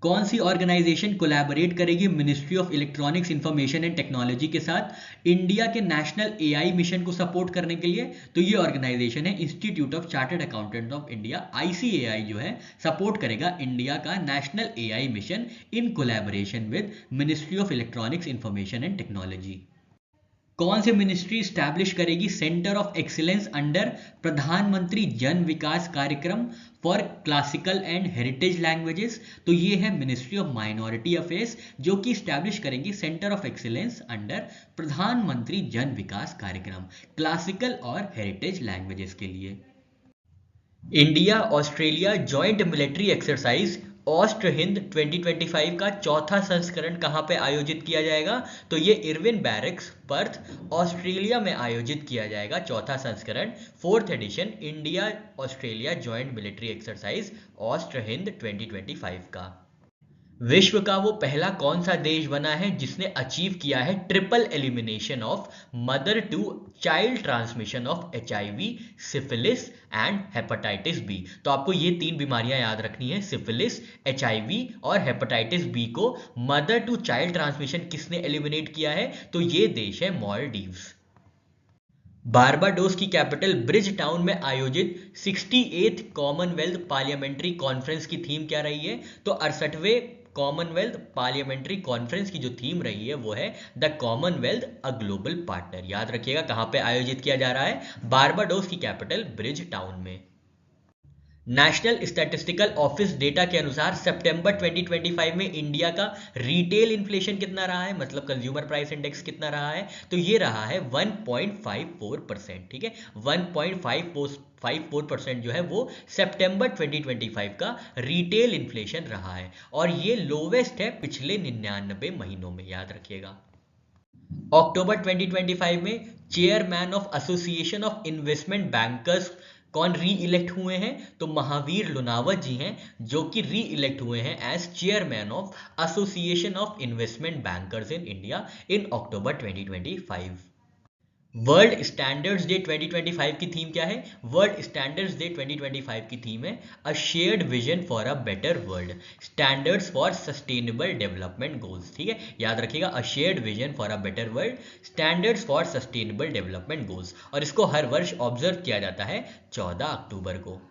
कौन सी organisation collaborate करेगी ministry of electronics information and technology के साथ इंडिया के नेशनल एआई मिशन को सपोर्ट करने के लिए? तो ये ऑर्गेनाइजेशन है institute of chartered accountant of India, ICAI जो है सपोर्ट करेगा इंडिया का national AI mission in collaboration with ministry of electronics information and technology. कौन सी मिनिस्ट्री स्टैब्लिश करेगी सेंटर ऑफ एक्सीलेंस अंडर प्रधानमंत्री जन विकास कार्यक्रम for classical and heritage languages? तो ये है मिनिस्ट्री ऑफ माइनॉरिटी अफेयर्स जो कि स्टैब्लिश करेगी सेंटर ऑफ एक्सीलेंस अंडर प्रधानमंत्री जन विकास कार्यक्रम क्लासिकल और हेरिटेज लैंग्वेजेस के लिए। India Australia joint military exercise AustraHind 2025 का चौथा संस्करण कहां पे आयोजित किया जाएगा? तो ये इरविन बैरक्स पर्थ ऑस्ट्रेलिया में आयोजित किया जाएगा चौथा संस्करण, fourth edition India Australia joint military exercise AustraHind 2025 का। विश्व का वो पहला कौन सा देश बना है जिसने अचीव किया है triple elimination of mother to child transmission of HIV, syphilis and hepatitis B? तो आपको ये तीन बीमारियां याद रखनी है, सिफिलिस, एचआईवी और हेपेटाइटिस बी को मदर टू चाइल्ड ट्रांसमिशन किसने एलिमिनेट किया है? तो ये देश है मालदीव्स। बारबाडोस की कैपिटल ब्रिज टाउन में आयोजित 68th कॉमनवेल्थ पार्लियामेंट्री कॉन्फ्रेंस की थीम क्या रही है? तो 68वें कॉमनवेल्थ पार्लियामेंट्री कॉन्फ्रेंस की जो थीम रही है वो है the Commonwealth a global partner. याद रखिएगा कहां पे आयोजित किया जा रहा है, बारबाडोस की कैपिटल ब्रिज टाउन में। नेशनल स्टैटिस्टिकल ऑफिस डेटा के अनुसार सितंबर 2025 में इंडिया का रिटेल इन्फ्लेशन कितना रहा है, मतलब कंज्यूमर प्राइस इंडेक्स कितना रहा है? तो ये रहा है 1.54%। ठीक है, 1.54% जो है वो सितंबर 2025 का रिटेल इन्फ्लेशन रहा है और ये लोवेस्ट है पिछले 99 महीनों में, याद रखिएगा। अक्टूबर 2025 में chairman of association of investment bankers कौन री इलेक्ट हुए हैं? तो महावीर लुनावत जी हैं जो कि री इलेक्ट हुए हैं as chairman of association of investment bankers in India in October 2025। World standards day 2025 की थीम क्या है? वर्ल्ड स्टैंडर्ड्स डे 2025 की थीम है a shared vision for a better world, standards for sustainable development goals. ठीक है, याद रखिएगा a shared vision for a better world, standards for sustainable development goals, और इसको हर वर्ष ऑब्जर्व किया जाता है 14 अक्टूबर को।